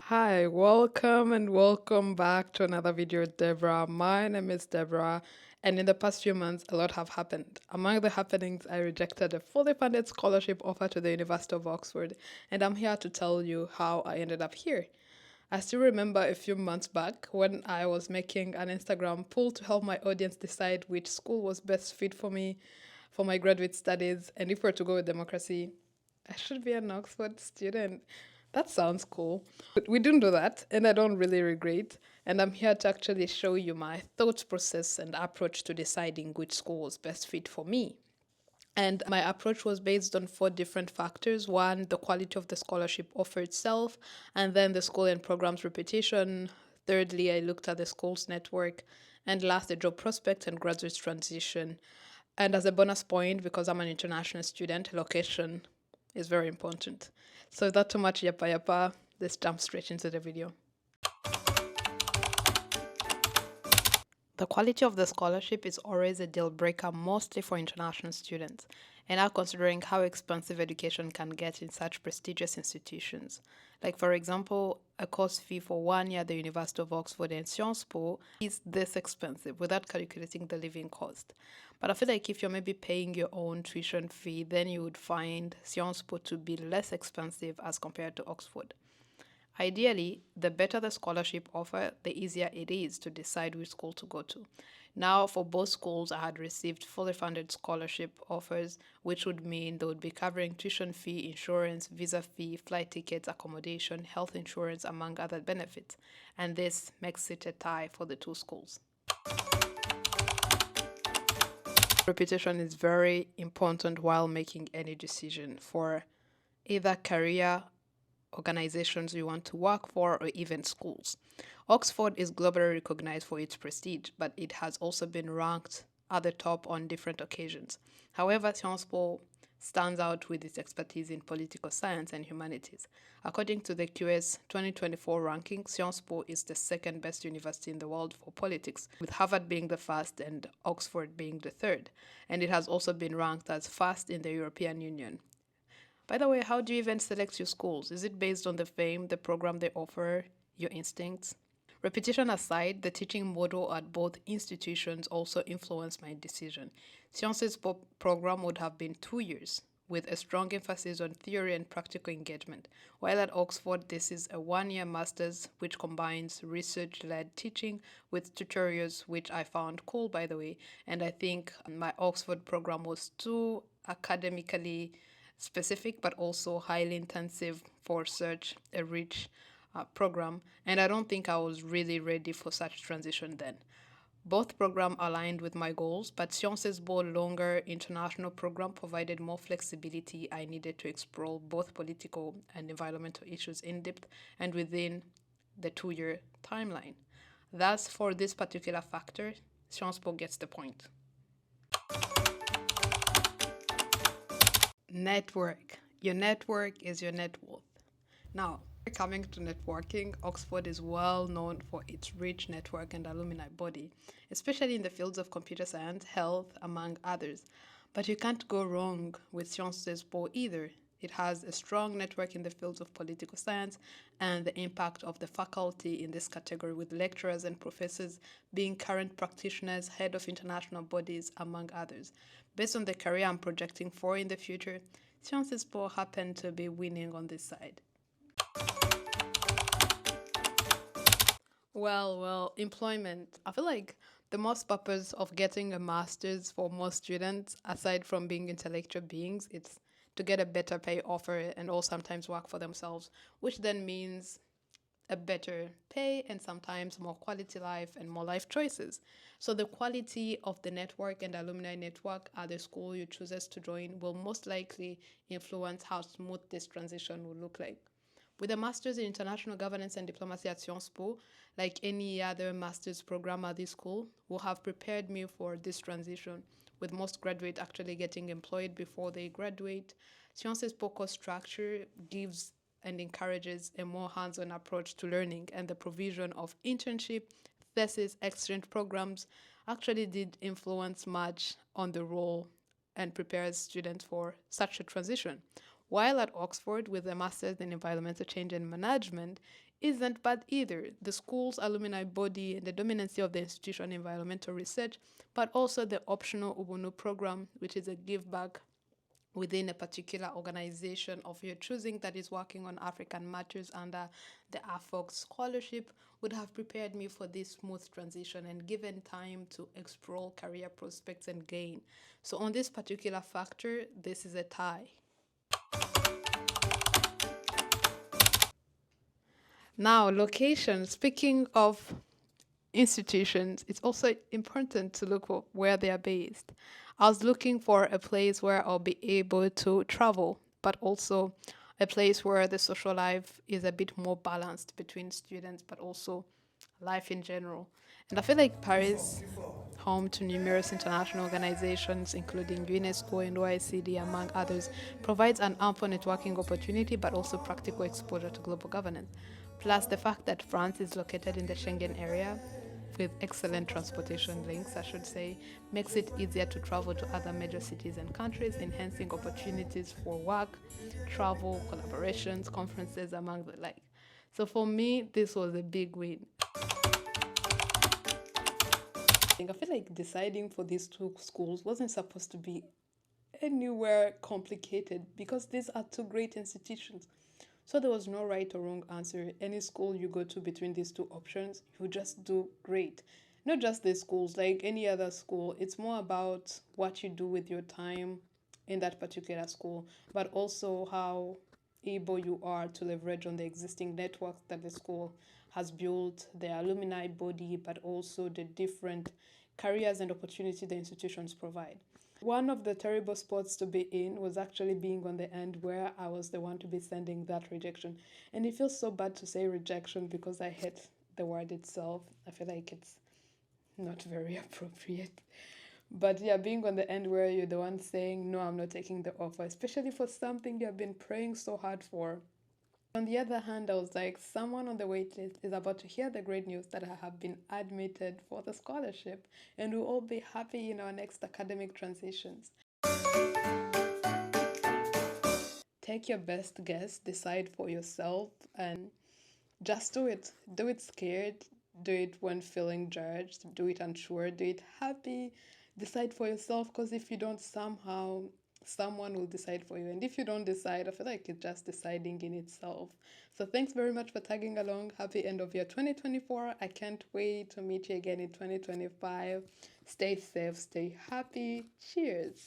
Hi, welcome and welcome back to another video with Deborah. My name is Deborah, and in the past few months, a lot have happened. Among the happenings, I rejected a fully funded scholarship offer to the University of Oxford, and I'm here to tell you how I ended up here. I still remember a few months back when I was making an Instagram poll to help my audience decide which school was best fit for me for my graduate studies, and if we're to go with democracy, I should be an Oxford student. That sounds cool. But we didn't do that, and I don't really regret. And I'm here to actually show you my thought process and approach to deciding which school was best fit for me. And my approach was based on four different factors. One, the quality of the scholarship offer itself, and then the school and program's reputation. Thirdly, I looked at the school's network, and last, the job prospects and graduate transition. And as a bonus point, because I'm an international student, location is very important. So without too much yappa, let's jump straight into the video. The quality of the scholarship is always a deal breaker, mostly for international students, and now considering how expensive education can get in such prestigious institutions. Like, for example, a course fee for 1 year at the University of Oxford and SciencesPo is this expensive without calculating the living cost. But I feel like if you're maybe paying your own tuition fee, then you would find SciencesPo to be less expensive as compared to Oxford. Ideally, the better the scholarship offer, the easier it is to decide which school to go to. Now, for both schools, I had received fully funded scholarship offers, which would mean they would be covering tuition fee, insurance, visa fee, flight tickets, accommodation, health insurance, among other benefits. And this makes it a tie for the two schools. Reputation is very important while making any decision for either career organizations you want to work for, or even schools. Oxford is globally recognized for its prestige, but it has also been ranked at the top on different occasions. However, SciencesPo stands out with its expertise in political science and humanities. According to the QS 2024 ranking, SciencesPo is the second best university in the world for politics, with Harvard being the first and Oxford being the third. And it has also been ranked as first in the European Union. By the way, how do you even select your schools? Is it based on the fame, the program they offer, your instincts? Repetition aside, the teaching model at both institutions also influenced my decision. Sciences program would have been 2 years, with a strong emphasis on theory and practical engagement, while at Oxford, this is a 1 year master's which combines research-led teaching with tutorials, which I found cool, by the way, and I think my Oxford program was too academically specific but also highly intensive for such a rich program, and I don't think I was really ready for such transition then. Both programs aligned with my goals, but SciencesPo longer international program provided more flexibility I needed to explore both political and environmental issues in depth and within the 2 year timeline. Thus, for this particular factor, SciencesPo gets the point. Network. Your network is your net worth. Now, coming to networking, Oxford is well known for its rich network and alumni body, especially in the fields of computer science, health, among others. But you can't go wrong with SciencesPo either. It has a strong network in the fields of political science and the impact of the faculty in this category, with lecturers and professors being current practitioners, head of international bodies, among others. Based on the career I'm projecting for in the future, SciencesPo happen to be winning on this side. Well, employment. I feel like the most purpose of getting a master's for most students, aside from being intellectual beings, it's to get a better pay offer and all sometimes work for themselves, which then means a better pay and sometimes more quality life and more life choices. So the quality of the network and alumni network at the school you chooses to join will most likely influence how smooth this transition will look like. With a master's in international governance and diplomacy at SciencesPo, like any other master's program at this school, will have prepared me for this transition, with most graduates actually getting employed before they graduate. SciencesPo course structure gives and encourages a more hands-on approach to learning, and the provision of internship, thesis, exchange programs actually did influence much on the role and prepares students for such a transition. While at Oxford, with a master's in environmental change and management, isn't bad either. The school's alumni body and the dominancy of the institution in environmental research, but also the optional Ubuntu program, which is a give back within a particular organization of your choosing that is working on African matters under the AFOX scholarship, would have prepared me for this smooth transition and given time to explore career prospects and gain. So on this particular factor, this is a tie. Now, location. Speaking of institutions, it's also important to look for where they are based. I was looking for a place where I'll be able to travel, but also a place where the social life is a bit more balanced between students, but also life in general. And I feel like Paris, home to numerous international organizations, including UNESCO and OECD, among others, provides an ample networking opportunity, but also practical exposure to global governance. Plus, the fact that France is located in the Schengen area, with excellent transportation links, I should say, makes it easier to travel to other major cities and countries, enhancing opportunities for work, travel, collaborations, conferences, among the like. So for me, this was a big win. I feel like deciding for these two schools wasn't supposed to be anywhere complicated because these are two great institutions. So there was no right or wrong answer. Any school you go to between these two options, you just do great. Not just these schools, like any other school. It's more about what you do with your time in that particular school, but also how able you are to leverage on the existing networks that the school has built, the alumni body, but also the different careers and opportunity the institutions provide. One of the terrible spots to be in was actually being on the end where I was the one to be sending that rejection. And it feels so bad to say rejection because I hate the word itself. I feel like it's not very appropriate. But yeah, being on the end where you're the one saying, no, I'm not taking the offer, especially for something you've been praying so hard for. On the other hand, I was like, someone on the waitlist is about to hear the great news that I have been admitted for the scholarship, and we'll all be happy in our next academic transitions. Take your best guess, decide for yourself, and just do it. Do it scared, do it when feeling judged, do it unsure, do it happy. Decide for yourself because if you don't, somehow someone will decide for you. And if you don't decide, I feel like it's just deciding in itself. So thanks very much for tagging along. Happy end of year 2024. I can't wait to meet you again in 2025. Stay safe, stay happy. Cheers.